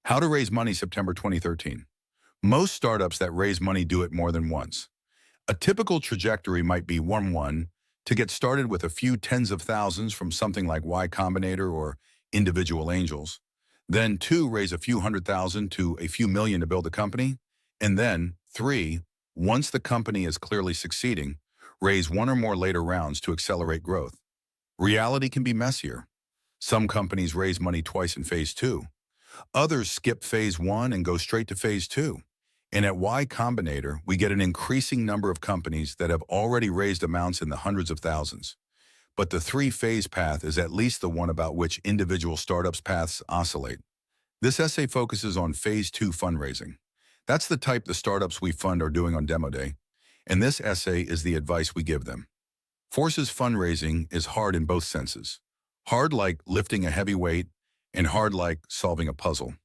How to Raise Money, September 2013. Most startups that raise money do it more than once. A typical trajectory might be 1-1 to get started with a few tens of thousands from something like Y Combinator or individual angels. Then 2, raise a few hundred thousand to a few million to build a company. And then 3, once the company is clearly succeeding, raise one or more later rounds to accelerate growth. Reality can be messier. Some companies raise money twice in phase 2. Others skip phase 1 and go straight to phase 2. And at Y Combinator, we get an increasing number of companies that have already raised amounts in the hundreds of thousands. But the 3-phase path is at least the one about which individual startups' paths oscillate. This essay focuses on phase 2 fundraising. That's the type the startups we fund are doing on demo day. And this essay is the advice we give them. Forces fundraising is hard in both senses. Hard like lifting a heavy weight, and hard like solving a puzzle.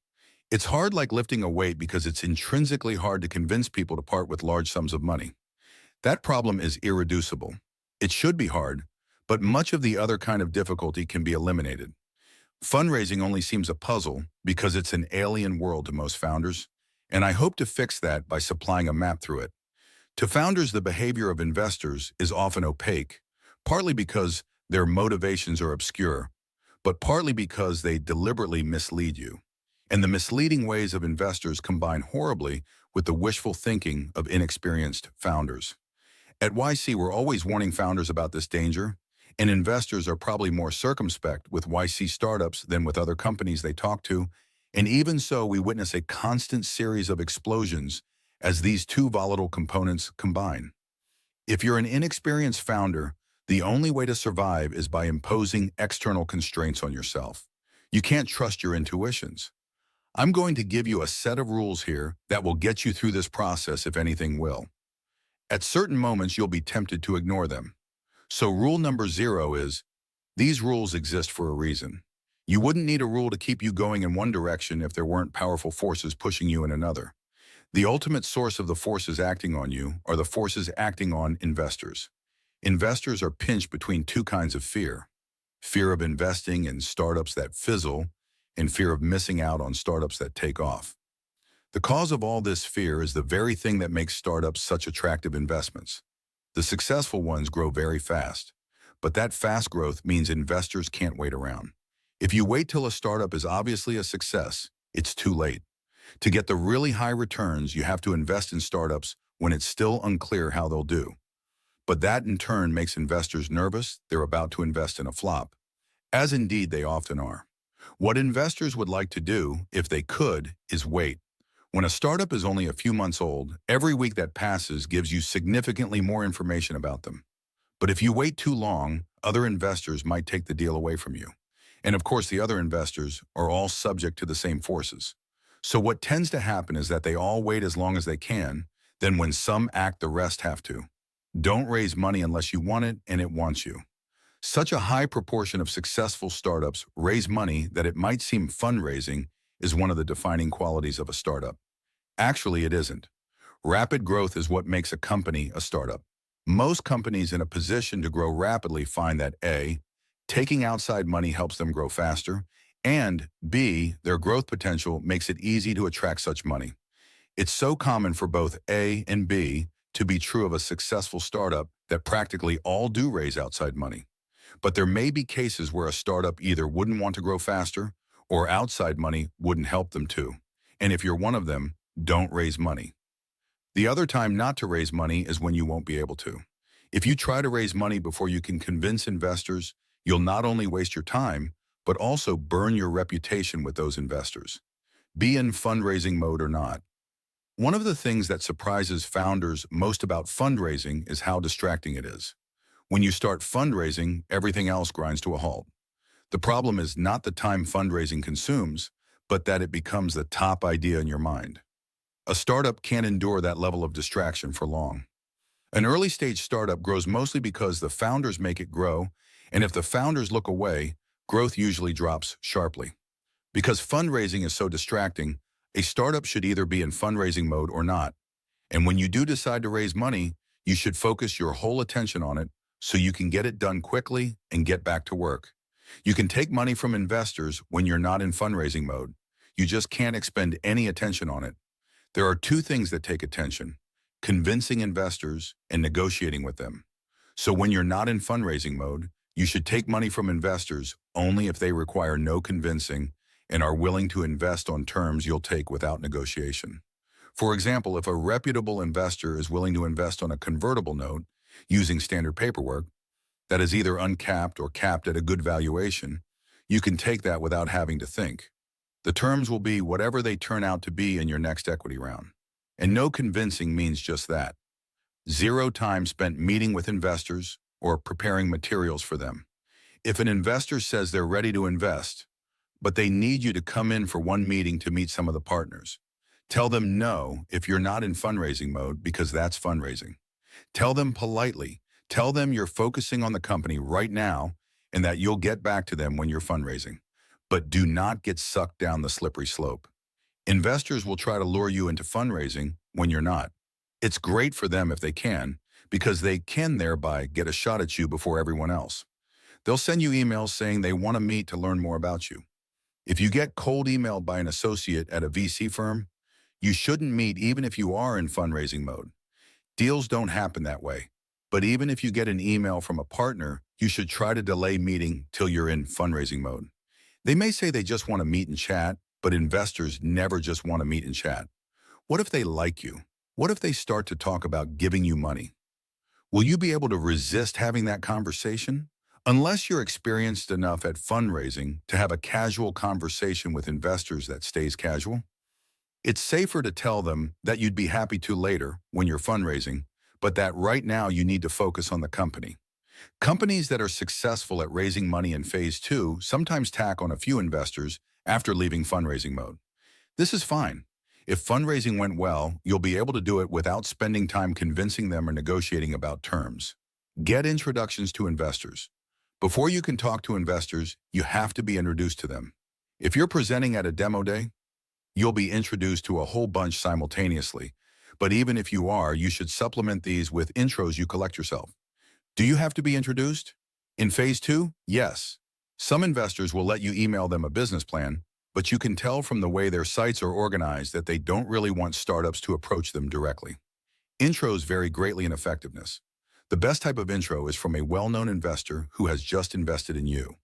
It's hard like lifting a weight because it's intrinsically hard to convince people to part with large sums of money. That problem is irreducible. It should be hard, but much of the other kind of difficulty can be eliminated. Fundraising only seems a puzzle because it's an alien world to most founders, and I hope to fix that by supplying a map through it. To founders, the behavior of investors is often opaque, partly because their motivations are obscure, but partly because they deliberately mislead you. And the misleading ways of investors combine horribly with the wishful thinking of inexperienced founders. At YC, we're always warning founders about this danger, and investors are probably more circumspect with YC startups than with other companies they talk to, and even so, we witness a constant series of explosions as these two volatile components combine. If you're an inexperienced founder, the only way to survive is by imposing external constraints on yourself. You can't trust your intuitions. I'm going to give you a set of rules here that will get you through this process if anything will. At certain moments, you'll be tempted to ignore them. So rule number 0 is, these rules exist for a reason. You wouldn't need a rule to keep you going in one direction if there weren't powerful forces pushing you in another. The ultimate source of the forces acting on you are the forces acting on investors. Investors are pinched between two kinds of fear. Fear of investing in startups that fizzle and fear of missing out on startups that take off. The cause of all this fear is the very thing that makes startups such attractive investments. The successful ones grow very fast, but that fast growth means investors can't wait around. If you wait till a startup is obviously a success, it's too late. To get the really high returns, you have to invest in startups when it's still unclear how they'll do. But that in turn makes investors nervous they're about to invest in a flop, as indeed they often are. What investors would like to do, if they could, is wait. When a startup is only a few months old, every week that passes gives you significantly more information about them. But if you wait too long, other investors might take the deal away from you. And of course, the other investors are all subject to the same forces. So what tends to happen is that they all wait as long as they can, then when some act, the rest have to. Don't raise money unless you want it and it wants you. Such a high proportion of successful startups raise money that it might seem fundraising is one of the defining qualities of a startup. Actually, it isn't. Rapid growth is what makes a company a startup. Most companies in a position to grow rapidly find that A, taking outside money helps them grow faster, and B, their growth potential makes it easy to attract such money. It's so common for both A and B to be true of a successful startup that practically all do raise outside money. But there may be cases where a startup either wouldn't want to grow faster or outside money wouldn't help them to. And if you're one of them, don't raise money. The other time not to raise money is when you won't be able to. If you try to raise money before you can convince investors, you'll not only waste your time, but also burn your reputation with those investors. Be in fundraising mode or not. One of the things that surprises founders most about fundraising is how distracting it is. When you start fundraising, everything else grinds to a halt. The problem is not the time fundraising consumes, but that it becomes the top idea in your mind. A startup can't endure that level of distraction for long. An early-stage startup grows mostly because the founders make it grow, and if the founders look away, growth usually drops sharply. Because fundraising is so distracting, a startup should either be in fundraising mode or not. And when you do decide to raise money, you should focus your whole attention on it so you can get it done quickly and get back to work. You can take money from investors when you're not in fundraising mode. You just can't expend any attention on it. There are two things that take attention: convincing investors and negotiating with them. So when you're not in fundraising mode, you should take money from investors only if they require no convincing and are willing to invest on terms you'll take without negotiation. For example, if a reputable investor is willing to invest on a convertible note using standard paperwork that is either uncapped or capped at a good valuation, you can take that without having to think. The terms will be whatever they turn out to be in your next equity round. And no convincing means just that. Zero time spent meeting with investors or preparing materials for them. If an investor says they're ready to invest, but they need you to come in for one meeting to meet some of the partners, tell them no if you're not in fundraising mode, because that's fundraising. Tell them politely. Tell them you're focusing on the company right now and that you'll get back to them when you're fundraising. But do not get sucked down the slippery slope. Investors will try to lure you into fundraising when you're not. It's great for them if they can, because they can thereby get a shot at you before everyone else. They'll send you emails saying they want to meet to learn more about you. If you get cold emailed by an associate at a VC firm, you shouldn't meet even if you are in fundraising mode. Deals don't happen that way. But even if you get an email from a partner, you should try to delay meeting till you're in fundraising mode. They may say they just want to meet and chat, but investors never just want to meet and chat. What if they like you? What if they start to talk about giving you money? Will you be able to resist having that conversation? Unless you're experienced enough at fundraising to have a casual conversation with investors that stays casual, it's safer to tell them that you'd be happy to later when you're fundraising, but that right now you need to focus on the company. Companies that are successful at raising money in phase 2 sometimes tack on a few investors after leaving fundraising mode. This is fine. If fundraising went well, you'll be able to do it without spending time convincing them or negotiating about terms. Get introductions to investors. Before you can talk to investors, you have to be introduced to them. If you're presenting at a demo day, you'll be introduced to a whole bunch simultaneously. But even if you are, you should supplement these with intros you collect yourself. Do you have to be introduced? In phase 2, yes. Some investors will let you email them a business plan, but you can tell from the way their sites are organized that they don't really want startups to approach them directly. Intros vary greatly in effectiveness. The best type of intro is from a well-known investor who has just invested in you.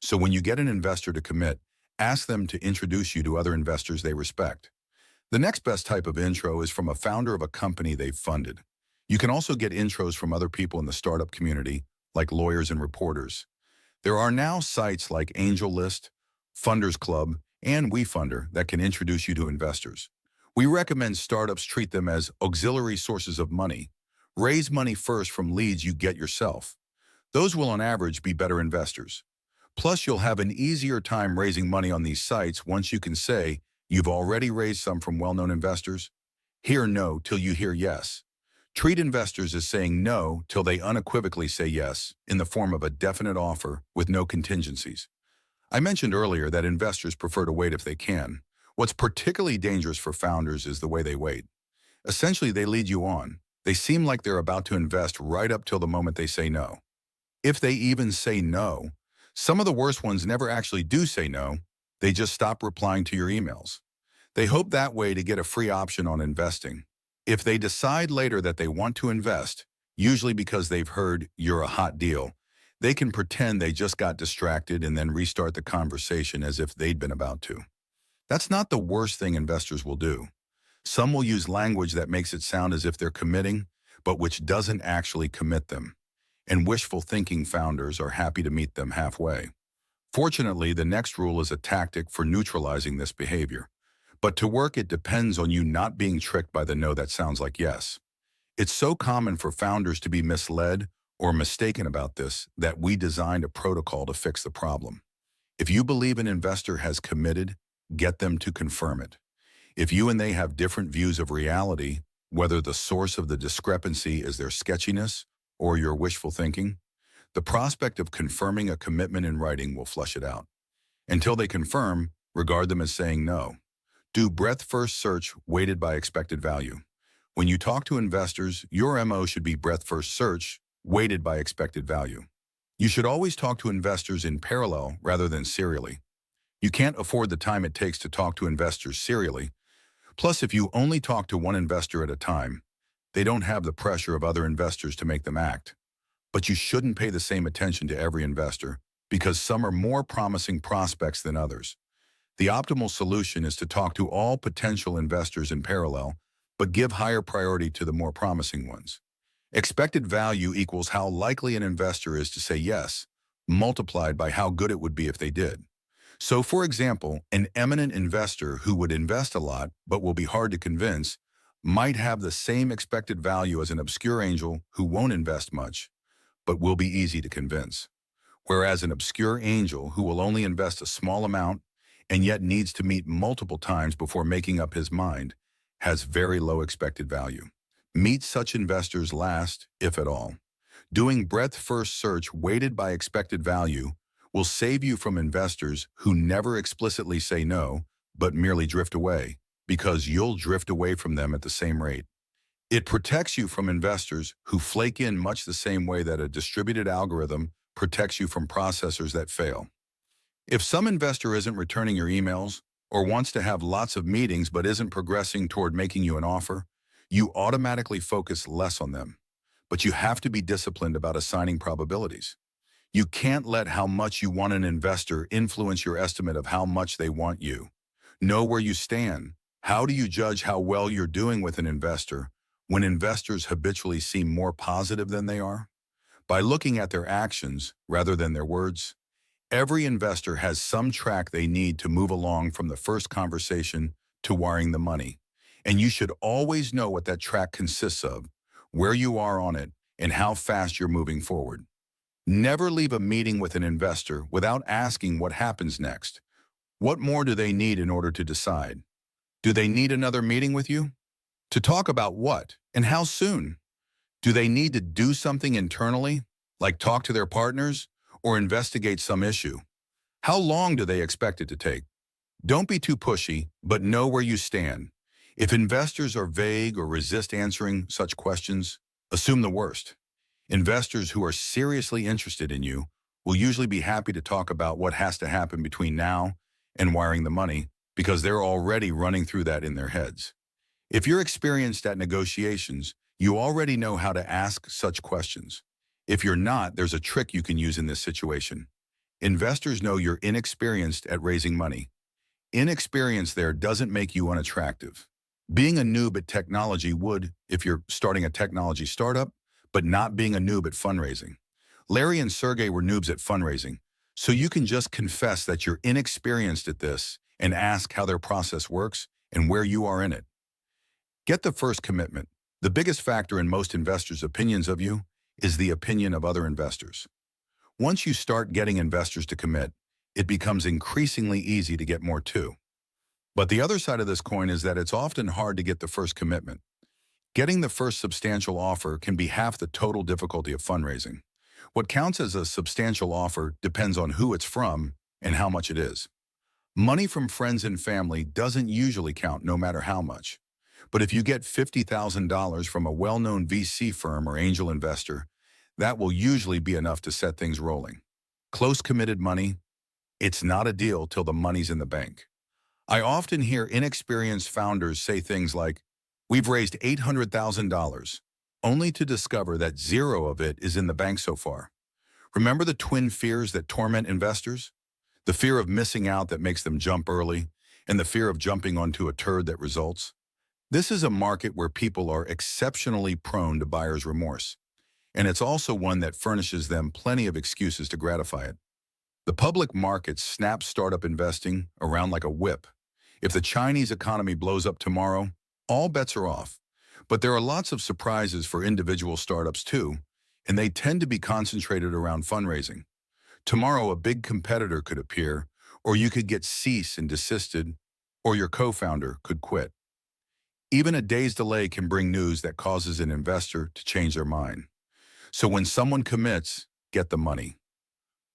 So when you get an investor to commit, ask them to introduce you to other investors they respect. The next best type of intro is from a founder of a company they've funded. You can also get intros from other people in the startup community, like lawyers and reporters. There are now sites like AngelList, Funders Club, and WeFunder that can introduce you to investors. We recommend startups treat them as auxiliary sources of money. Raise money first from leads you get yourself. Those will on average be better investors. Plus, you'll have an easier time raising money on these sites once you can say you've already raised some from well-known investors. Hear no till you hear yes. Treat investors as saying no till they unequivocally say yes in the form of a definite offer with no contingencies. I mentioned earlier that investors prefer to wait if they can. What's particularly dangerous for founders is the way they wait. Essentially, they lead you on. They seem like they're about to invest right up till the moment they say no. If they even say no, some of the worst ones never actually do say no. They just stop replying to your emails. They hope that way to get a free option on investing. If they decide later that they want to invest, usually because they've heard you're a hot deal, they can pretend they just got distracted and then restart the conversation as if they'd been about to. That's not the worst thing investors will do. Some will use language that makes it sound as if they're committing, but which doesn't actually commit them. And wishful thinking founders are happy to meet them halfway. Fortunately, the next rule is a tactic for neutralizing this behavior. But to work, it depends on you not being tricked by the no that sounds like yes. It's so common for founders to be misled or mistaken about this that we designed a protocol to fix the problem. If you believe an investor has committed, get them to confirm it. If you and they have different views of reality, whether the source of the discrepancy is their sketchiness or your wishful thinking, the prospect of confirming a commitment in writing will flush it out. Until they confirm, regard them as saying no. Do breadth-first search weighted by expected value. When you talk to investors, your MO should be breadth-first search weighted by expected value. You should always talk to investors in parallel rather than serially. You can't afford the time it takes to talk to investors serially. Plus, if you only talk to one investor at a time, they don't have the pressure of other investors to make them act. But you shouldn't pay the same attention to every investor because some are more promising prospects than others. The optimal solution is to talk to all potential investors in parallel, but give higher priority to the more promising ones. Expected value equals how likely an investor is to say yes, multiplied by how good it would be if they did. So, for example, an eminent investor who would invest a lot but will be hard to convince might have the same expected value as an obscure angel who won't invest much, but will be easy to convince. Whereas an obscure angel who will only invest a small amount and yet needs to meet multiple times before making up his mind has very low expected value. Meet such investors last, if at all. Doing breadth-first search weighted by expected value will save you from investors who never explicitly say no, but merely drift away, because you'll drift away from them at the same rate. It protects you from investors who flake in much the same way that a distributed algorithm protects you from processors that fail. If some investor isn't returning your emails or wants to have lots of meetings but isn't progressing toward making you an offer, you automatically focus less on them. But you have to be disciplined about assigning probabilities. You can't let how much you want an investor influence your estimate of how much they want you. Know where you stand. How do you judge how well you're doing with an investor when investors habitually seem more positive than they are? By looking at their actions rather than their words. Every investor has some track they need to move along from the first conversation to wiring the money. And you should always know what that track consists of, where you are on it, and how fast you're moving forward. Never leave a meeting with an investor without asking what happens next. What more do they need in order to decide? Do they need another meeting with you? To talk about what and how soon? Do they need to do something internally, like talk to their partners or investigate some issue? How long do they expect it to take? Don't be too pushy, but know where you stand. If investors are vague or resist answering such questions, assume the worst. Investors who are seriously interested in you will usually be happy to talk about what has to happen between now and wiring the money because they're already running through that in their heads. If you're experienced at negotiations, you already know how to ask such questions. If you're not, there's a trick you can use in this situation. Investors know you're inexperienced at raising money. Inexperience there doesn't make you unattractive. Being a noob at technology would, if you're starting a technology startup, but not being a noob at fundraising. Larry and Sergey were noobs at fundraising, so you can just confess that you're inexperienced at this and ask how their process works and where you are in it. Get the first commitment. The biggest factor in most investors' opinions of you is the opinion of other investors. Once you start getting investors to commit, it becomes increasingly easy to get more too. But the other side of this coin is that it's often hard to get the first commitment. Getting the first substantial offer can be half the total difficulty of fundraising. What counts as a substantial offer depends on who it's from and how much it is. Money from friends and family doesn't usually count no matter how much. But if you get $50,000 from a well-known VC firm or angel investor, that will usually be enough to set things rolling. Close committed money, it's not a deal till the money's in the bank. I often hear inexperienced founders say things like, "We've raised $800,000, only to discover that zero of it is in the bank so far." Remember the twin fears that torment investors? The fear of missing out that makes them jump early, and the fear of jumping onto a turd that results. This is a market where people are exceptionally prone to buyer's remorse, and it's also one that furnishes them plenty of excuses to gratify it. The public markets snap startup investing around like a whip. If the Chinese economy blows up tomorrow, all bets are off. But there are lots of surprises for individual startups too, and they tend to be concentrated around fundraising. Tomorrow, a big competitor could appear, or you could get cease and desisted, or your co-founder could quit. Even a day's delay can bring news that causes an investor to change their mind. So when someone commits, get the money.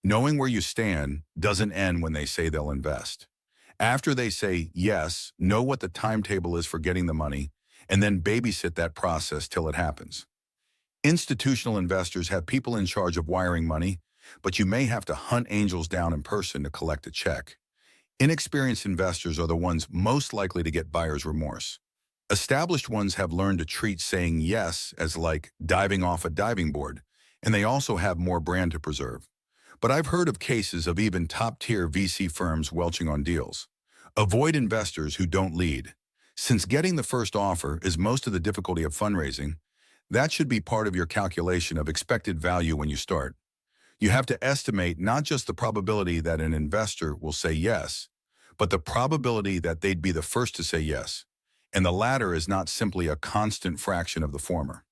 Knowing where you stand doesn't end when they say they'll invest. After they say yes, know what the timetable is for getting the money, and then babysit that process till it happens. Institutional investors have people in charge of wiring money, but you may have to hunt angels down in person to collect a check. Inexperienced investors are the ones most likely to get buyer's remorse. Established ones have learned to treat saying yes as like diving off a diving board, and they also have more brand to preserve. But I've heard of cases of even top-tier VC firms welching on deals. Avoid investors who don't lead. Since getting the first offer is most of the difficulty of fundraising, that should be part of your calculation of expected value when you start. You have to estimate not just the probability that an investor will say yes, but the probability that they'd be the first to say yes. And the latter is not simply a constant fraction of the former.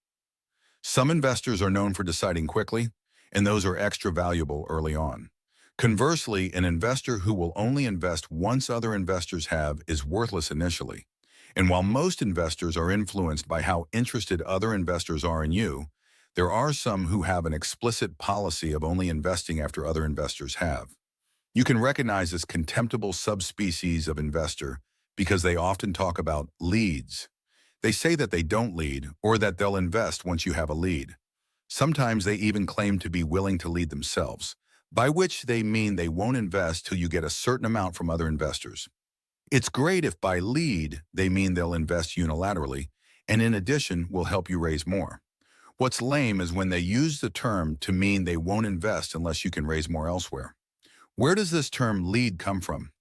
Some investors are known for deciding quickly, and those are extra valuable early on. Conversely, an investor who will only invest once other investors have is worthless initially. And while most investors are influenced by how interested other investors are in you, there are some who have an explicit policy of only investing after other investors have. You can recognize this contemptible subspecies of investor because they often talk about leads. They say that they don't lead or that they'll invest once you have a lead. Sometimes they even claim to be willing to lead themselves, by which they mean they won't invest till you get a certain amount from other investors. It's great if by lead they mean they'll invest unilaterally, and in addition will help you raise more. What's lame is when they use the term to mean they won't invest unless you can raise more elsewhere. Where does this term lead come from?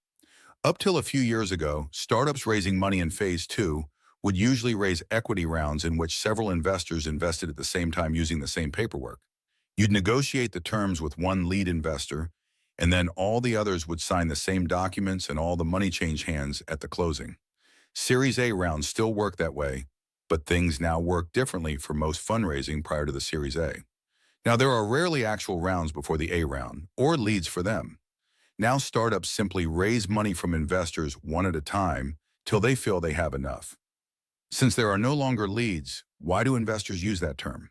Up till a few years ago, startups raising money in phase 2 would usually raise equity rounds in which several investors invested at the same time using the same paperwork. You'd negotiate the terms with one lead investor, and then all the others would sign the same documents and all the money change hands at the closing. Series A rounds still work that way, but things now work differently for most fundraising prior to the Series A. Now, there are rarely actual rounds before the A round, or leads for them. Now startups simply raise money from investors one at a time till they feel they have enough. Since there are no longer leads, why do investors use that term?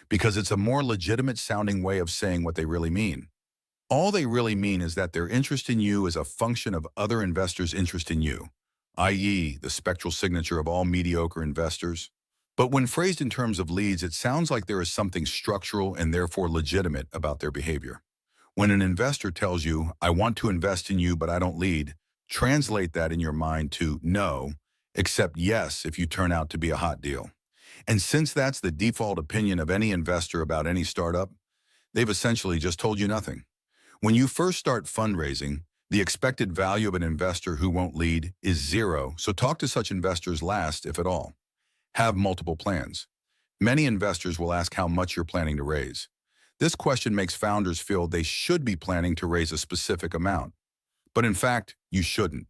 Because it's a more legitimate sounding way of saying what they really mean. All they really mean is that their interest in you is a function of other investors' interest in you, i.e., the spectral signature of all mediocre investors. But when phrased in terms of leads, it sounds like there is something structural and therefore legitimate about their behavior. When an investor tells you, I want to invest in you, but I don't lead, translate that in your mind to no, except yes if you turn out to be a hot deal. And since that's the default opinion of any investor about any startup, they've essentially just told you nothing. When you first start fundraising, the expected value of an investor who won't lead is zero, so talk to such investors last, if at all. Have multiple plans. Many investors will ask how much you're planning to raise. This question makes founders feel they should be planning to raise a specific amount. But in fact, you shouldn't.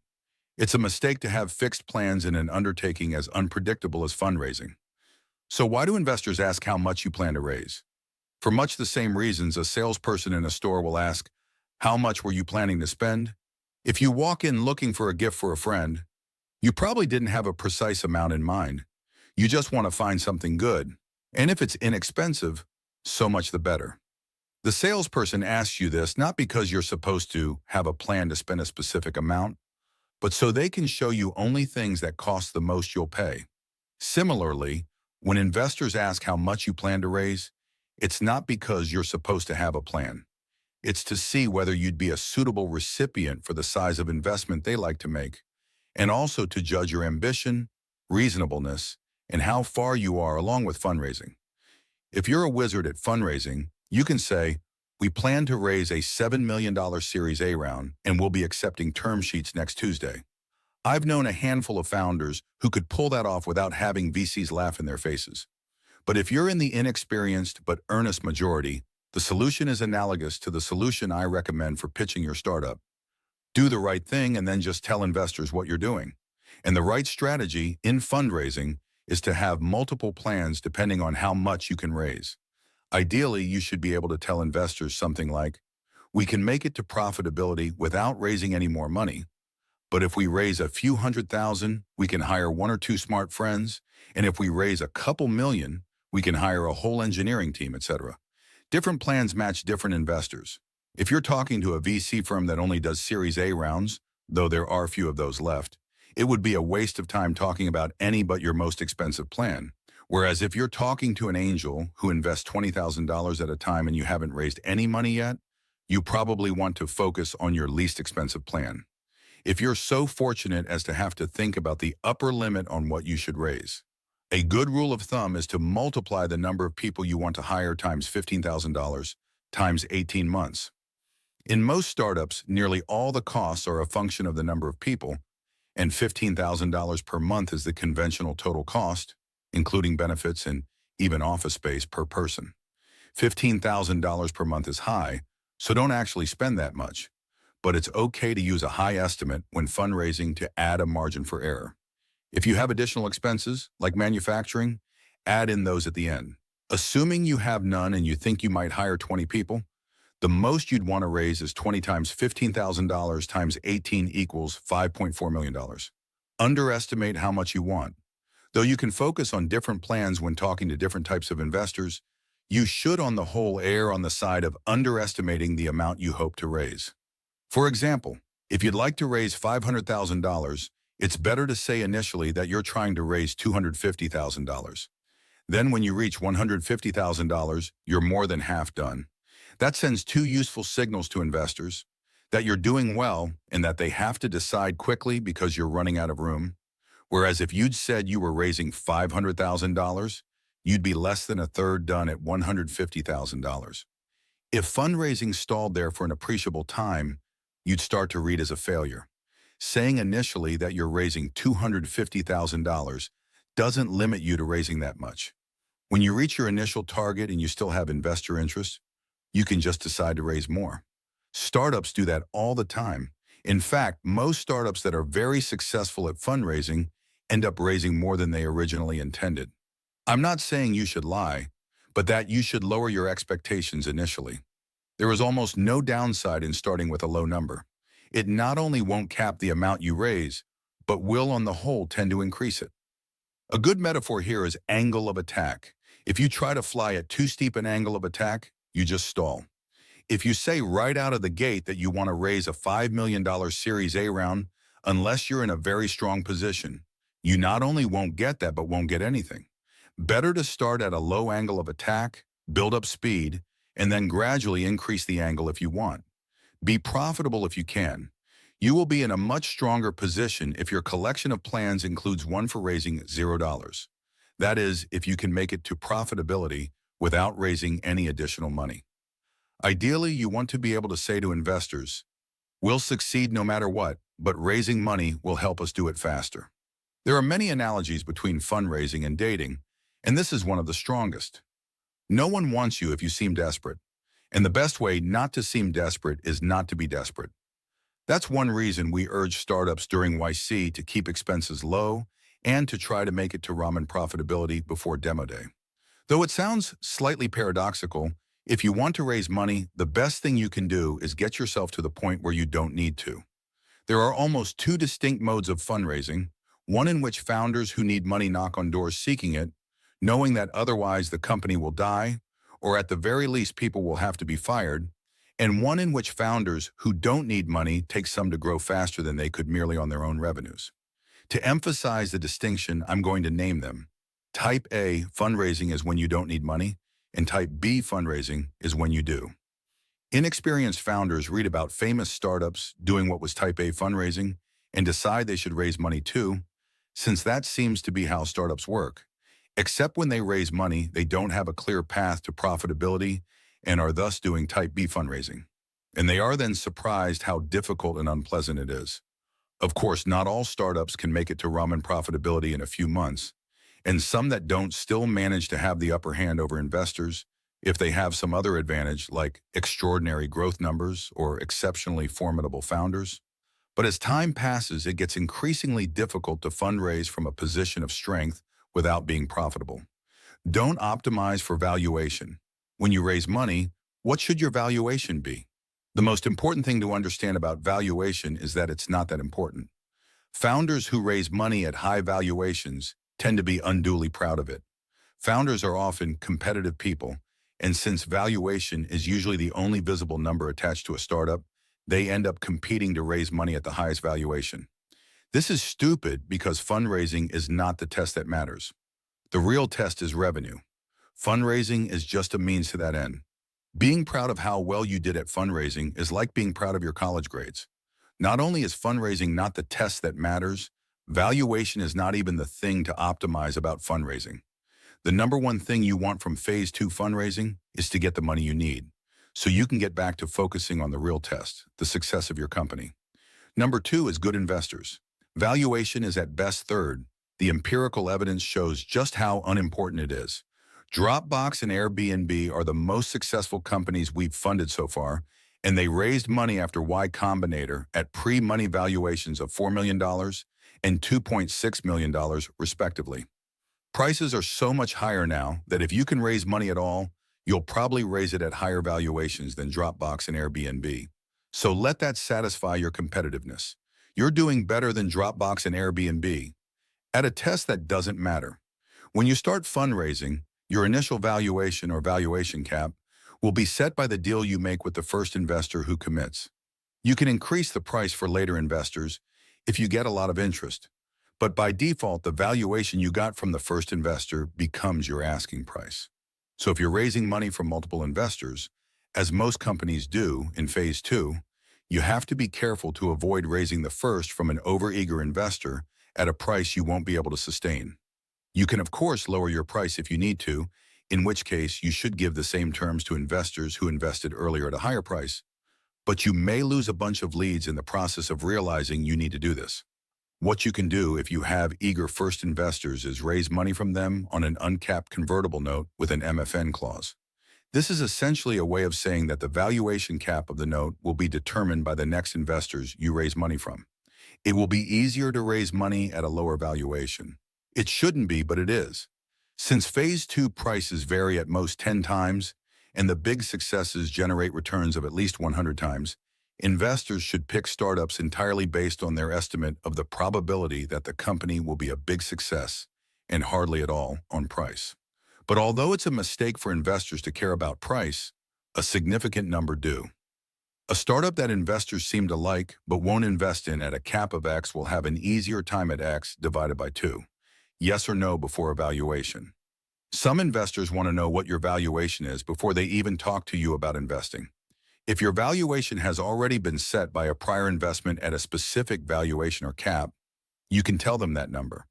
It's a mistake to have fixed plans in an undertaking as unpredictable as fundraising. So why do investors ask how much you plan to raise? For much the same reasons a salesperson in a store will ask, how much were you planning to spend? If you walk in looking for a gift for a friend, you probably didn't have a precise amount in mind. You just want to find something good. And if it's inexpensive, so much the better. The salesperson asks you this not because you're supposed to have a plan to spend a specific amount, but so they can show you only things that cost the most you'll pay. Similarly, when investors ask how much you plan to raise, it's not because you're supposed to have a plan. It's to see whether you'd be a suitable recipient for the size of investment they like to make, and also to judge your ambition, reasonableness, and how far you are along with fundraising. If you're a wizard at fundraising, you can say, we plan to raise a $7 million Series A round and we'll be accepting term sheets next Tuesday. I've known a handful of founders who could pull that off without having VCs laugh in their faces. But if you're in the inexperienced but earnest majority, the solution is analogous to the solution I recommend for pitching your startup. Do the right thing and then just tell investors what you're doing. And the right strategy in fundraising is to have multiple plans depending on how much you can raise. Ideally, you should be able to tell investors something like, we can make it to profitability without raising any more money, but if we raise a few $100,000, we can hire one or two smart friends, and if we raise a couple million, we can hire a whole engineering team, etc. Different plans match different investors. If you're talking to a VC firm that only does Series A rounds, though there are few of those left, it would be a waste of time talking about any but your most expensive plan. Whereas if you're talking to an angel who invests $20,000 at a time and you haven't raised any money yet, you probably want to focus on your least expensive plan. if you're so fortunate as to have to think about the upper limit on what you should raise. A good rule of thumb is to multiply the number of people you want to hire times $15,000 times 18 months. In most startups, nearly all the costs are a function of the number of people, and $15,000 per month is the conventional total cost, including benefits and even office space per person. $15,000 per month is high, so don't actually spend that much. But it's okay to use a high estimate when fundraising to add a margin for error. If you have additional expenses, like manufacturing, add in those at the end. Assuming you have none and you think you might hire 20 people, the most you'd want to raise is 20 times $15,000 times 18 equals $5.4 million. Underestimate how much you want. Though you can focus on different plans when talking to different types of investors, you should on the whole err on the side of underestimating the amount you hope to raise. For example, if you'd like to raise $500,000, it's better to say initially that you're trying to raise $250,000. Then when you reach $150,000, you're more than half done. That sends two useful signals to investors: that you're doing well and that they have to decide quickly because you're running out of room. Whereas if you'd said you were raising $500,000, you'd be less than a third done at $150,000. If fundraising stalled there for an appreciable time, you'd start to read as a failure. Saying initially that you're raising $250,000 doesn't limit you to raising that much. When you reach your initial target and you still have investor interest, you can just decide to raise more. Startups do that all the time. In fact, most startups that are very successful at fundraising end up raising more than they originally intended. I'm not saying you should lie, but that you should lower your expectations initially. There is almost no downside in starting with a low number. It not only won't cap the amount you raise, but will on the whole tend to increase it. A good metaphor here is angle of attack. If you try to fly at too steep an angle of attack, you just stall. If you say right out of the gate that you want to raise a $5 million Series A round, unless you're in a very strong position, you not only won't get that, but won't get anything. Better to start at a low angle of attack, build up speed, and then gradually increase the angle if you want. Be profitable if you can. You will be in a much stronger position if your collection of plans includes one for raising $0. That is, if you can make it to profitability without raising any additional money. Ideally, you want to be able to say to investors, "We'll succeed no matter what, but raising money will help us do it faster." There are many analogies between fundraising and dating, and this is one of the strongest. No one wants you if you seem desperate, and the best way not to seem desperate is not to be desperate. That's one reason we urge startups during YC to keep expenses low and to try to make it to ramen profitability before demo day. Though it sounds slightly paradoxical, if you want to raise money, the best thing you can do is get yourself to the point where you don't need to. There are almost two distinct modes of fundraising, one in which founders who need money knock on doors seeking it, knowing that otherwise the company will die, or at the very least people will have to be fired, and one in which founders who don't need money take some to grow faster than they could merely on their own revenues. To emphasize the distinction, I'm going to name them. Type A fundraising is when you don't need money, and Type B fundraising is when you do. Inexperienced founders read about famous startups doing what was Type A fundraising and decide they should raise money too, since that seems to be how startups work. Except when they raise money, they don't have a clear path to profitability and are thus doing Type B fundraising. And they are then surprised how difficult and unpleasant it is. Of course, not all startups can make it to ramen profitability in a few months, and some that don't still manage to have the upper hand over investors if they have some other advantage like extraordinary growth numbers or exceptionally formidable founders. But as time passes, it gets increasingly difficult to fundraise from a position of strength without being profitable. Don't optimize for valuation. When you raise money, what should your valuation be? The most important thing to understand about valuation is that it's not that important. Founders who raise money at high valuations tend to be unduly proud of it. Founders are often competitive people, and since valuation is usually the only visible number attached to a startup, they end up competing to raise money at the highest valuation. This is stupid because fundraising is not the test that matters. The real test is revenue. Fundraising is just a means to that end. Being proud of how well you did at fundraising is like being proud of your college grades. Not only is fundraising not the test that matters, valuation is not even the thing to optimize about fundraising. The number one thing you want from phase two fundraising is to get the money you need, so you can get back to focusing on the real test, the success of your company. Number two is good investors. Valuation is at best third. The empirical evidence shows just how unimportant it is. Dropbox and Airbnb are the most successful companies we've funded so far, and they raised money after Y Combinator at pre-money valuations of $4 million and $2.6 million, respectively. Prices are so much higher now that if you can raise money at all, you'll probably raise it at higher valuations than Dropbox and Airbnb. So let that satisfy your competitiveness. You're doing better than Dropbox and Airbnb at a test that doesn't matter. When you start fundraising, your initial valuation or valuation cap will be set by the deal you make with the first investor who commits. You can increase the price for later investors if you get a lot of interest, but by default, the valuation you got from the first investor becomes your asking price. So if you're raising money from multiple investors, as most companies do in phase two, you have to be careful to avoid raising the first from an overeager investor at a price you won't be able to sustain. You can, of course, lower your price if you need to, in which case you should give the same terms to investors who invested earlier at a higher price. But you may lose a bunch of leads in the process of realizing you need to do this. What you can do if you have eager first investors is raise money from them on an uncapped convertible note with an MFN clause. This is essentially a way of saying that the valuation cap of the note will be determined by the next investors you raise money from. It will be easier to raise money at a lower valuation. It shouldn't be, but it is. Since phase two prices vary at most 10 times, and the big successes generate returns of at least 100 times, investors should pick startups entirely based on their estimate of the probability that the company will be a big success, and hardly at all on price. But although it's a mistake for investors to care about price, a significant number do. A startup that investors seem to like but won't invest in at a cap of X will have an easier time at X divided by 2. Yes or no before evaluation. Some investors want to know what your valuation is before they even talk to you about investing. If your valuation has already been set by a prior investment at a specific valuation or cap, you can tell them that number.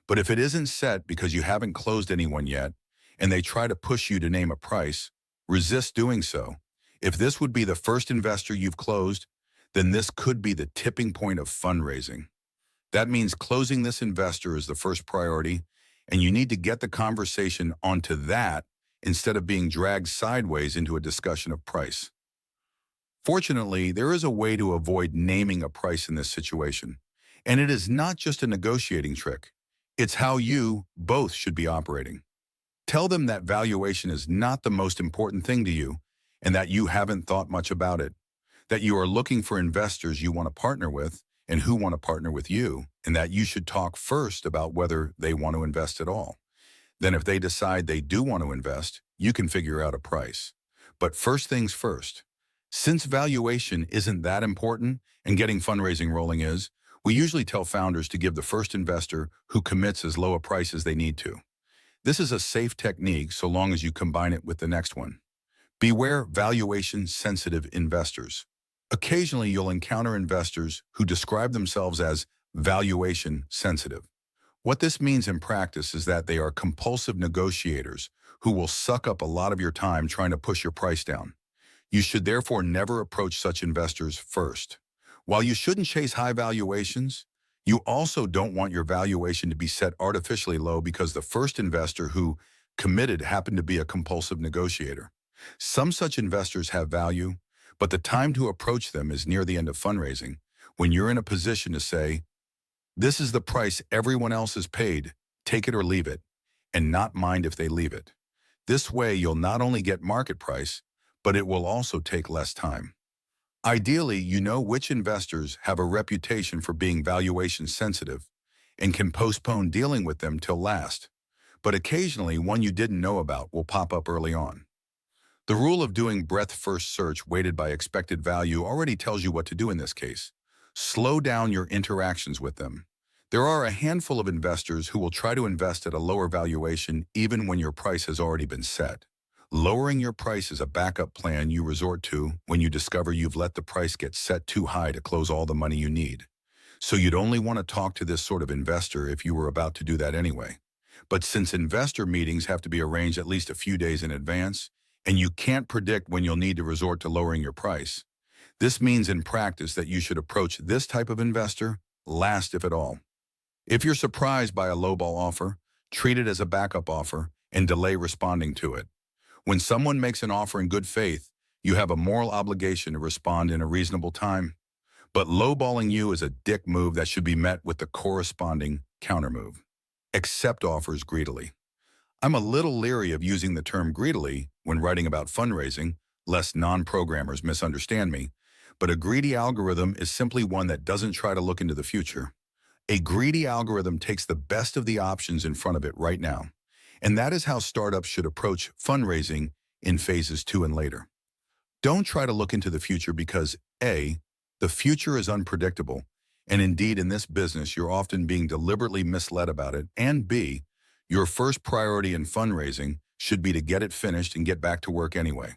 But if it isn't set because you haven't closed anyone yet, and they try to push you to name a price, resist doing so. If this would be the first investor you've closed, then this could be the tipping point of fundraising. That means closing this investor is the first priority, and you need to get the conversation onto that instead of being dragged sideways into a discussion of price. Fortunately, there is a way to avoid naming a price in this situation, and it is not just a negotiating trick. It's how you both should be operating. Tell them that valuation is not the most important thing to you and that you haven't thought much about it, that you are looking for investors you want to partner with and who want to partner with you, and that you should talk first about whether they want to invest at all. Then if they decide they do want to invest, you can figure out a price. But first things first. Since valuation isn't that important and getting fundraising rolling is, we usually tell founders to give the first investor who commits as low a price as they need to. This is a safe technique so long as you combine it with the next one. Beware valuation-sensitive investors. Occasionally, you'll encounter investors who describe themselves as valuation-sensitive. What this means in practice is that they are compulsive negotiators who will suck up a lot of your time trying to push your price down. You should therefore never approach such investors first. While you shouldn't chase high valuations, you also don't want your valuation to be set artificially low because the first investor who committed happened to be a compulsive negotiator. Some such investors have value, but the time to approach them is near the end of fundraising, when you're in a position to say, "This is the price everyone else has paid, take it or leave it," and not mind if they leave it. This way, you'll not only get market price, but it will also take less time. Ideally, you know which investors have a reputation for being valuation sensitive and can postpone dealing with them till last, but occasionally one you didn't know about will pop up early on. The rule of doing breadth-first search weighted by expected value already tells you what to do in this case. Slow down your interactions with them. There are a handful of investors who will try to invest at a lower valuation even when your price has already been set. Lowering your price is a backup plan you resort to when you discover you've let the price get set too high to close all the money you need. So you'd only want to talk to this sort of investor if you were about to do that anyway. But since investor meetings have to be arranged at least a few days in advance, and you can't predict when you'll need to resort to lowering your price, this means in practice that you should approach this type of investor last if at all. If you're surprised by a lowball offer, treat it as a backup offer and delay responding to it. When someone makes an offer in good faith, you have a moral obligation to respond in a reasonable time. But lowballing you is a dick move that should be met with the corresponding countermove. Accept offers greedily. I'm a little leery of using the term greedily when writing about fundraising, lest non-programmers misunderstand me, but a greedy algorithm is simply one that doesn't try to look into the future. A greedy algorithm takes the best of the options in front of it right now. And that is how startups should approach fundraising in phases 2 and later. Don't try to look into the future because A, the future is unpredictable, and indeed in this business you're often being deliberately misled about it, and B, your first priority in fundraising should be to get it finished and get back to work anyway.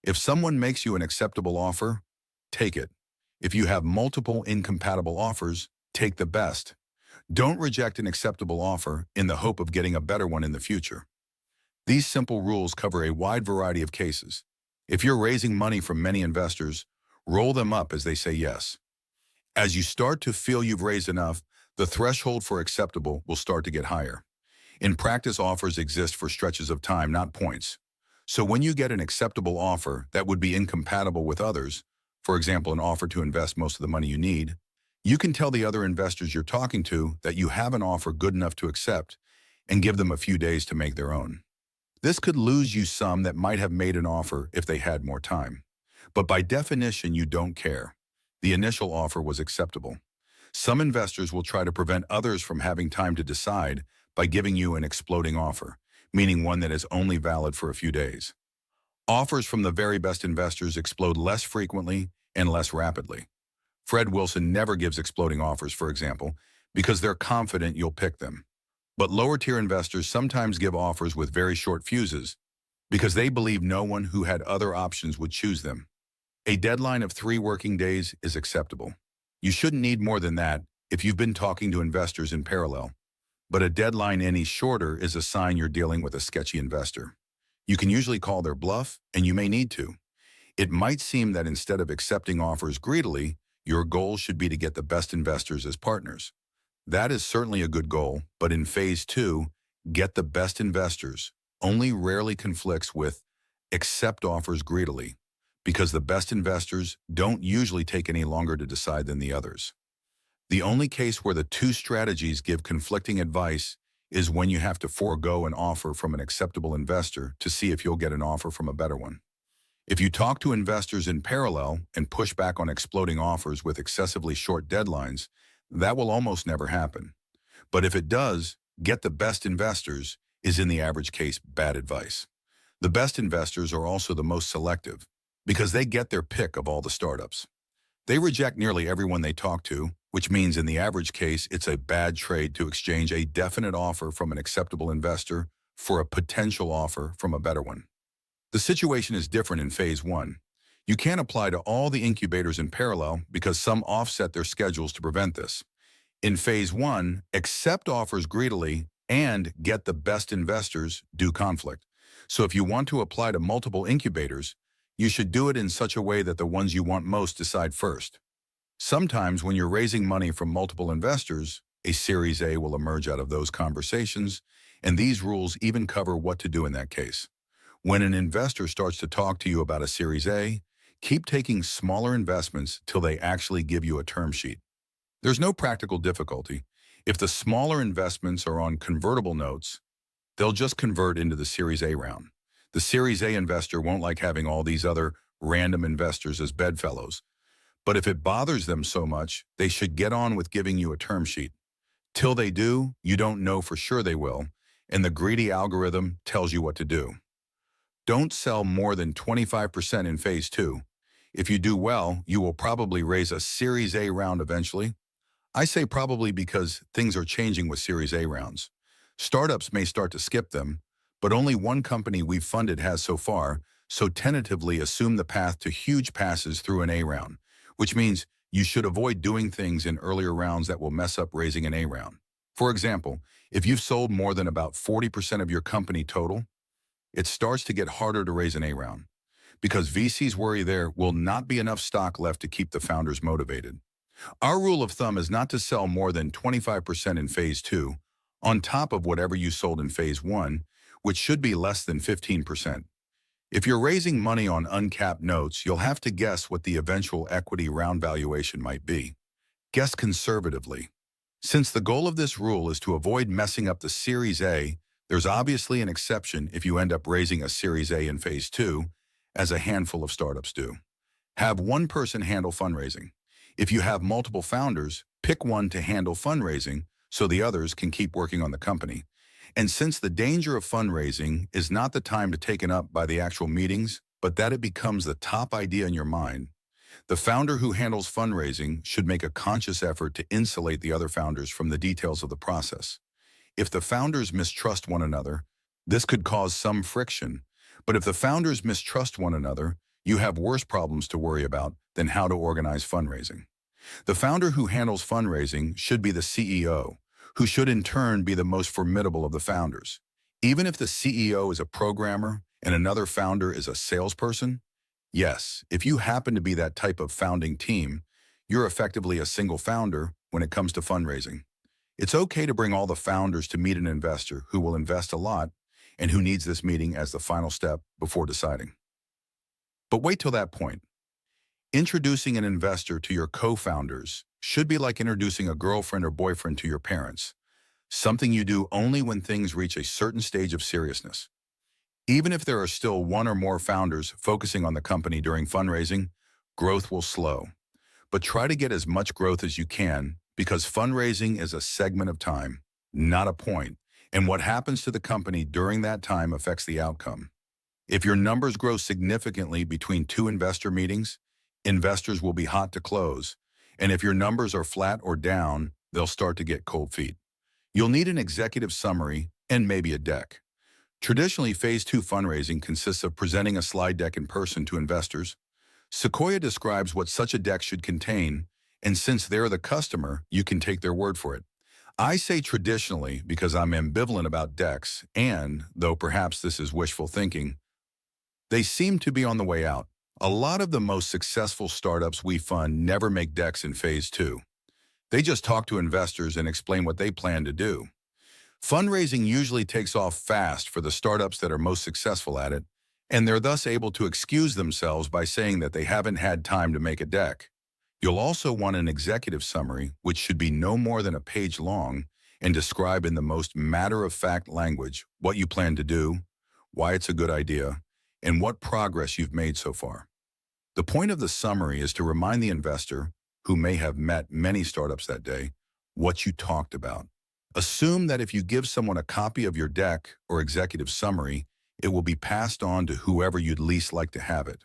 If someone makes you an acceptable offer, take it. If you have multiple incompatible offers, take the best. Don't reject an acceptable offer in the hope of getting a better one in the future. These simple rules cover a wide variety of cases. If you're raising money from many investors, roll them up as they say yes. As you start to feel you've raised enough, the threshold for acceptable will start to get higher. In practice, offers exist for stretches of time, not points. So when you get an acceptable offer that would be incompatible with others, for example, an offer to invest most of the money you need, you can tell the other investors you're talking to that you have an offer good enough to accept and give them a few days to make their own. This could lose you some that might have made an offer if they had more time. But by definition, you don't care. The initial offer was acceptable. Some investors will try to prevent others from having time to decide by giving you an exploding offer, meaning one that is only valid for a few days. Offers from the very best investors explode less frequently and less rapidly. Fred Wilson never gives exploding offers, for example, because they're confident you'll pick them. But lower-tier investors sometimes give offers with very short fuses because they believe no one who had other options would choose them. A deadline of 3 working days is acceptable. You shouldn't need more than that if you've been talking to investors in parallel. But a deadline any shorter is a sign you're dealing with a sketchy investor. You can usually call their bluff, and you may need to. It might seem that instead of accepting offers greedily, your goal should be to get the best investors as partners. That is certainly a good goal, but in phase 2, get the best investors only rarely conflicts with accept offers greedily, because the best investors don't usually take any longer to decide than the others. The only case where the two strategies give conflicting advice is when you have to forego an offer from an acceptable investor to see if you'll get an offer from a better one. If you talk to investors in parallel and push back on exploding offers with excessively short deadlines, that will almost never happen. But if it does, get the best investors is in the average case bad advice. The best investors are also the most selective because they get their pick of all the startups. They reject nearly everyone they talk to, which means in the average case, it's a bad trade to exchange a definite offer from an acceptable investor for a potential offer from a better one. The situation is different in phase 1. You can't apply to all the incubators in parallel because some offset their schedules to prevent this. In phase 1, accept offers greedily and get the best investors do conflict. So if you want to apply to multiple incubators, you should do it in such a way that the ones you want most decide first. Sometimes when you're raising money from multiple investors, a Series A will emerge out of those conversations, and these rules even cover what to do in that case. When an investor starts to talk to you about a Series A, keep taking smaller investments till they actually give you a term sheet. There's no practical difficulty. If the smaller investments are on convertible notes, they'll just convert into the Series A round. The Series A investor won't like having all these other random investors as bedfellows. But if it bothers them so much, they should get on with giving you a term sheet. Till they do, you don't know for sure they will, and the greedy algorithm tells you what to do. Don't sell more than 25% in phase 2. If you do well, you will probably raise a Series A round eventually. I say probably because things are changing with Series A rounds. Startups may start to skip them, but only one company we've funded has so far, so tentatively assume the path to huge passes through an A round, which means you should avoid doing things in earlier rounds that will mess up raising an A round. For example, if you've sold more than about 40% of your company total, it starts to get harder to raise an A round because VCs worry there will not be enough stock left to keep the founders motivated. Our rule of thumb is not to sell more than 25% in phase 2, on top of whatever you sold in phase 1, which should be less than 15%. If you're raising money on uncapped notes, you'll have to guess what the eventual equity round valuation might be. Guess conservatively. Since the goal of this rule is to avoid messing up the Series A, there's obviously an exception if you end up raising a Series A in phase 2, as a handful of startups do. Have one person handle fundraising. If you have multiple founders, pick one to handle fundraising so the others can keep working on the company. And since the danger of fundraising is not the time to taken up by the actual meetings, but that it becomes the top idea in your mind, the founder who handles fundraising should make a conscious effort to insulate the other founders from the details of the process. If the founders mistrust one another, this could cause some friction. But if the founders mistrust one another, you have worse problems to worry about than how to organize fundraising. The founder who handles fundraising should be the CEO, who should in turn be the most formidable of the founders. Even if the CEO is a programmer and another founder is a salesperson, yes, if you happen to be that type of founding team, you're effectively a single founder when it comes to fundraising. It's okay to bring all the founders to meet an investor who will invest a lot and who needs this meeting as the final step before deciding. But wait till that point. Introducing an investor to your co-founders should be like introducing a girlfriend or boyfriend to your parents, something you do only when things reach a certain stage of seriousness. Even if there are still one or more founders focusing on the company during fundraising, growth will slow. But try to get as much growth as you can because fundraising is a segment of time, not a point, and what happens to the company during that time affects the outcome. If your numbers grow significantly between two investor meetings, investors will be hot to close, and if your numbers are flat or down, they'll start to get cold feet. You'll need an executive summary and maybe a deck. Traditionally, phase 2 fundraising consists of presenting a slide deck in person to investors. Sequoia describes what such a deck should contain, and since they're the customer, you can take their word for it. I say traditionally because I'm ambivalent about decks, and, though perhaps this is wishful thinking, they seem to be on the way out. A lot of the most successful startups we fund never make decks in phase 2. They just talk to investors and explain what they plan to do. Fundraising usually takes off fast for the startups that are most successful at it, and they're thus able to excuse themselves by saying that they haven't had time to make a deck. You'll also want an executive summary, which should be no more than a page long and describe in the most matter-of-fact language what you plan to do, why it's a good idea, and what progress you've made so far. The point of the summary is to remind the investor, who may have met many startups that day, what you talked about. Assume that if you give someone a copy of your deck or executive summary, it will be passed on to whoever you'd least like to have it.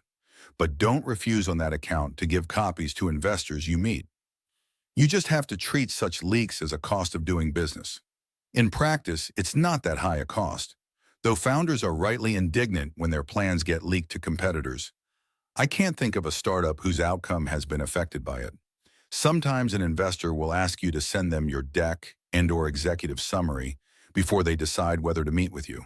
But don't refuse on that account to give copies to investors you meet. You just have to treat such leaks as a cost of doing business. In practice, it's not that high a cost, though founders are rightly indignant when their plans get leaked to competitors. I can't think of a startup whose outcome has been affected by it. Sometimes an investor will ask you to send them your deck and/or executive summary before they decide whether to meet with you.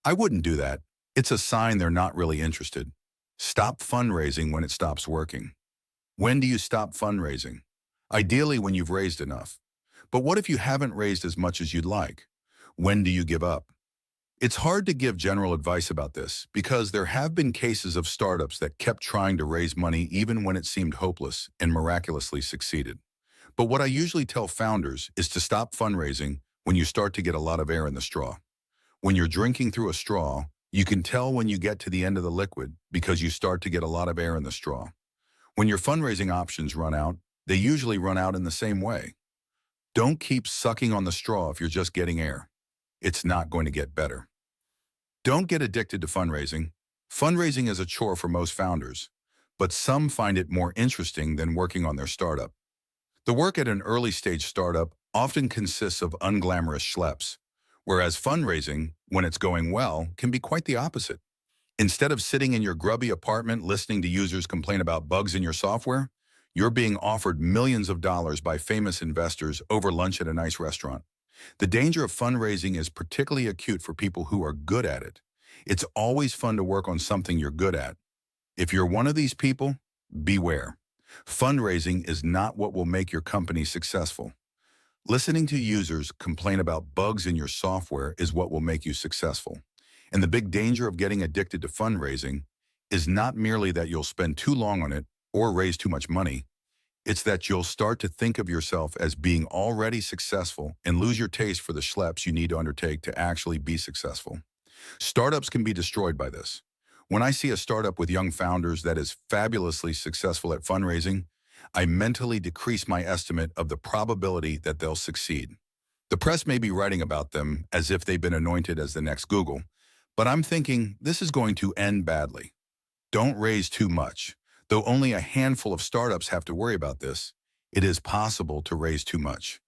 I wouldn't do that. It's a sign they're not really interested. Stop fundraising when it stops working. When do you stop fundraising? Ideally when you've raised enough. But what if you haven't raised as much as you'd like? When do you give up? It's hard to give general advice about this because there have been cases of startups that kept trying to raise money even when it seemed hopeless and miraculously succeeded. But what I usually tell founders is to stop fundraising when you start to get a lot of air in the straw. When you're drinking through a straw, you can tell when you get to the end of the liquid because you start to get a lot of air in the straw. When your fundraising options run out, they usually run out in the same way. Don't keep sucking on the straw if you're just getting air. It's not going to get better. Don't get addicted to fundraising. Fundraising is a chore for most founders, but some find it more interesting than working on their startup. The work at an early-stage startup often consists of unglamorous schleps, Whereas fundraising, when it's going well, can be quite the opposite. Instead of sitting in your grubby apartment listening to users complain about bugs in your software, you're being offered millions of dollars by famous investors over lunch at a nice restaurant. The danger of fundraising is particularly acute for people who are good at it. It's always fun to work on something you're good at. If you're one of these people, beware. Fundraising is not what will make your company successful. Listening to users complain about bugs in your software is what will make you successful. And the big danger of getting addicted to fundraising is not merely that you'll spend too long on it or raise too much money. It's that you'll start to think of yourself as being already successful and lose your taste for the schleps you need to undertake to actually be successful. Startups can be destroyed by this. When I see a startup with young founders that is fabulously successful at fundraising, I mentally decrease my estimate of the probability that they'll succeed. The press may be writing about them as if they've been anointed as the next Google, but I'm thinking this is going to end badly. Don't raise too much. Though only a handful of startups have to worry about this, it is possible to raise too much.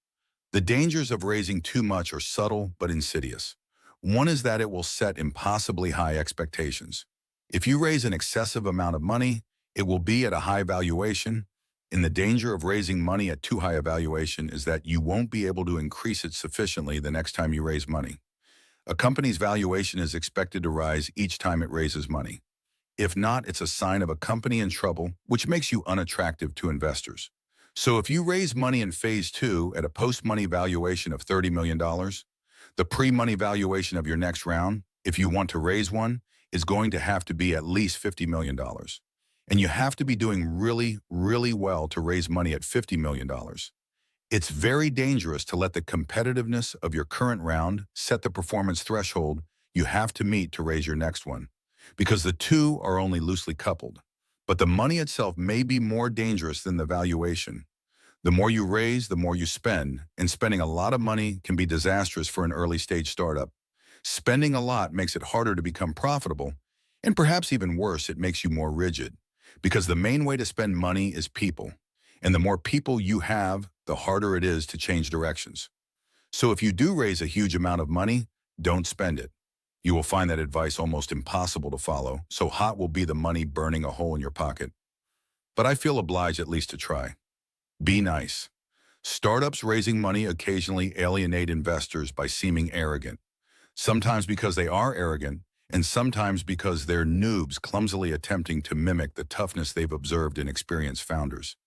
The dangers of raising too much are subtle but insidious. One is that it will set impossibly high expectations. If you raise an excessive amount of money, it will be at a high valuation, and the danger of raising money at too high a valuation is that you won't be able to increase it sufficiently the next time you raise money. A company's valuation is expected to rise each time it raises money. If not, it's a sign of a company in trouble, which makes you unattractive to investors. So if you raise money in phase 2 at a post-money valuation of $30 million, the pre-money valuation of your next round, if you want to raise one, is going to have to be at least $50 million. And you have to be doing really, really well to raise money at $50 million. It's very dangerous to let the competitiveness of your current round set the performance threshold you have to meet to raise your next one, because the two are only loosely coupled. But the money itself may be more dangerous than the valuation. The more you raise, the more you spend, and spending a lot of money can be disastrous for an early-stage startup. Spending a lot makes it harder to become profitable, and perhaps even worse, it makes you more rigid, because the main way to spend money is people, and the more people you have, the harder it is to change directions. So if you do raise a huge amount of money, don't spend it. You will find that advice almost impossible to follow, so hot will be the money burning a hole in your pocket. But I feel obliged at least to try. Be nice. Startups raising money occasionally alienate investors by seeming arrogant, sometimes because they are arrogant, and sometimes because they're noobs clumsily attempting to mimic the toughness they've observed in experienced founders.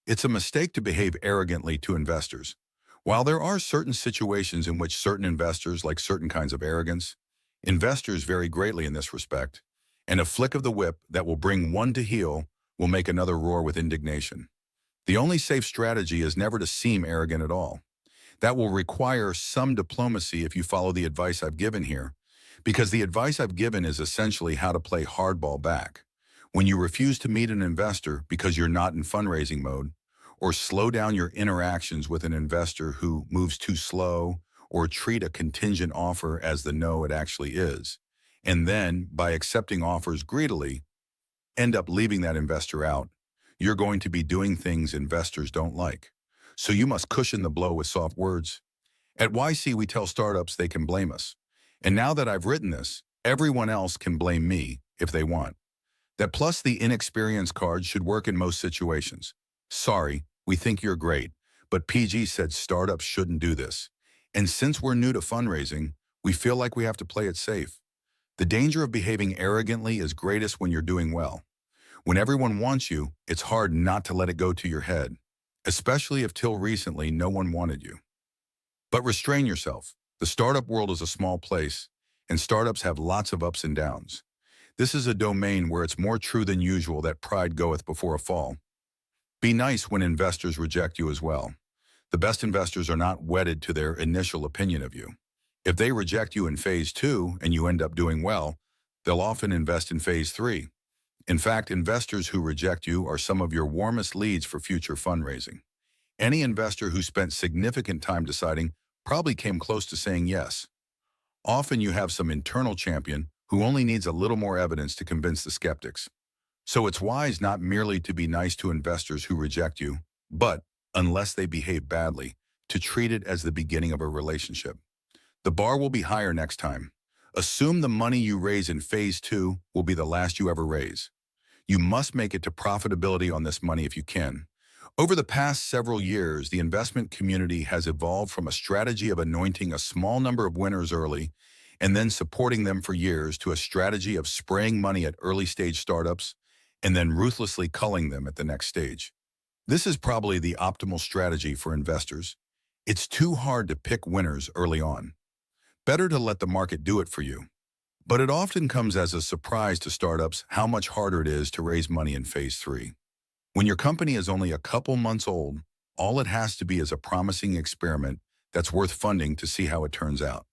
It's a mistake to behave arrogantly to investors. While there are certain situations in which certain investors like certain kinds of arrogance, investors vary greatly in this respect, and a flick of the whip that will bring one to heel will make another roar with indignation. The only safe strategy is never to seem arrogant at all. That will require some diplomacy if you follow the advice I've given here, because the advice I've given is essentially how to play hardball back. When you refuse to meet an investor because you're not in fundraising mode, or slow down your interactions with an investor who moves too slow, or treat a contingent offer as the no it actually is, and then, by accepting offers greedily, end up leaving that investor out, you're going to be doing things investors don't like. So you must cushion the blow with soft words. At YC, we tell startups they can blame us. And now that I've written this, everyone else can blame me if they want. That plus the inexperience card should work in most situations. Sorry, we think you're great, but PG said startups shouldn't do this. And since we're new to fundraising, we feel like we have to play it safe. The danger of behaving arrogantly is greatest when you're doing well. When everyone wants you, it's hard not to let it go to your head, especially if till recently no one wanted you. But restrain yourself. The startup world is a small place, and startups have lots of ups and downs. This is a domain where it's more true than usual that pride goeth before a fall. Be nice when investors reject you as well. The best investors are not wedded to their initial opinion of you. If they reject you in phase 2 and you end up doing well, they'll often invest in phase 3. In fact, investors who reject you are some of your warmest leads for future fundraising. Any investor who spent significant time deciding probably came close to saying yes. Often you have some internal champion who only needs a little more evidence to convince the skeptics. So it's wise not merely to be nice to investors who reject you, but, unless they behave badly, to treat it as the beginning of a relationship. The bar will be higher next time. Assume the money you raise in phase two will be the last you ever raise. You must make it to profitability on this money if you can. Over the past several years, the investment community has evolved from a strategy of anointing a small number of winners early and then supporting them for years to a strategy of spraying money at early-stage startups and then ruthlessly culling them at the next stage. This is probably the optimal strategy for investors. It's too hard to pick winners early on. Better to let the market do it for you. But it often comes as a surprise to startups how much harder it is to raise money in phase three. When your company is only a couple months old, all it has to be is a promising experiment that's worth funding to see how it turns out.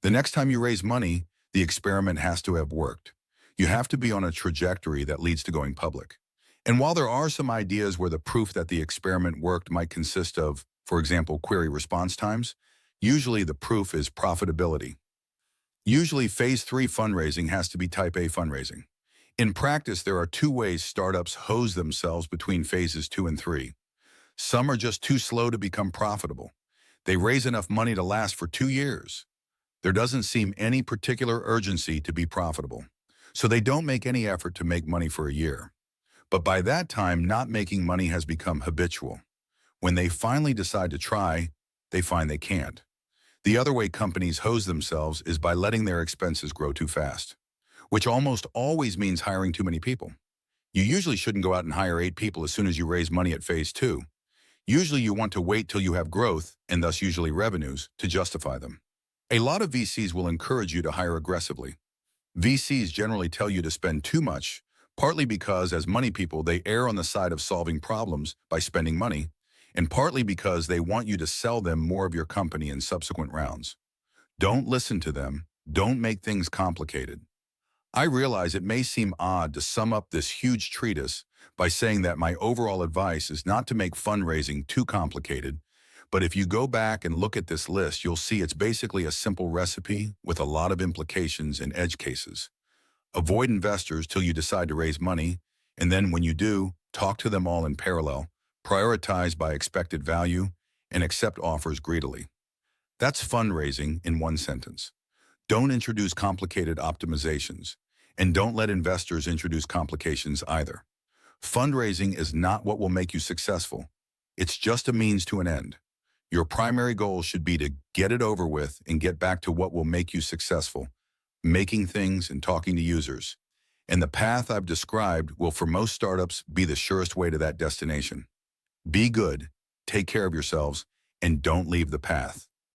The next time you raise money, the experiment has to have worked. You have to be on a trajectory that leads to going public. And while there are some ideas where the proof that the experiment worked might consist of, for example, query response times, usually the proof is profitability. Usually, phase three fundraising has to be type A fundraising. In practice, there are two ways startups hose themselves between phases two and three. Some are just too slow to become profitable. They raise enough money to last for 2 years. There doesn't seem any particular urgency to be profitable, so they don't make any effort to make money for a year. But by that time, not making money has become habitual. When they finally decide to try, they find they can't. The other way companies hose themselves is by letting their expenses grow too fast, which almost always means hiring too many people. You usually shouldn't go out and hire 8 people as soon as you raise money at phase two. Usually you want to wait till you have growth, and thus usually revenues, to justify them. A lot of VCs will encourage you to hire aggressively. VCs generally tell you to spend too much, partly because as money people they err on the side of solving problems by spending money, and partly because they want you to sell them more of your company in subsequent rounds. Don't listen to them. Don't make things complicated. I realize it may seem odd to sum up this huge treatise by saying that my overall advice is not to make fundraising too complicated, but if you go back and look at this list, you'll see it's basically a simple recipe with a lot of implications and edge cases. Avoid investors till you decide to raise money, and then when you do, talk to them all in parallel, prioritize by expected value, and accept offers greedily. That's fundraising in one sentence. Don't introduce complicated optimizations, and don't let investors introduce complications either. Fundraising is not what will make you successful. It's just a means to an end. Your primary goal should be to get it over with and get back to what will make you successful, making things and talking to users. And the path I've described will, for most startups, be the surest way to that destination. Be good, take care of yourselves, and don't leave the path.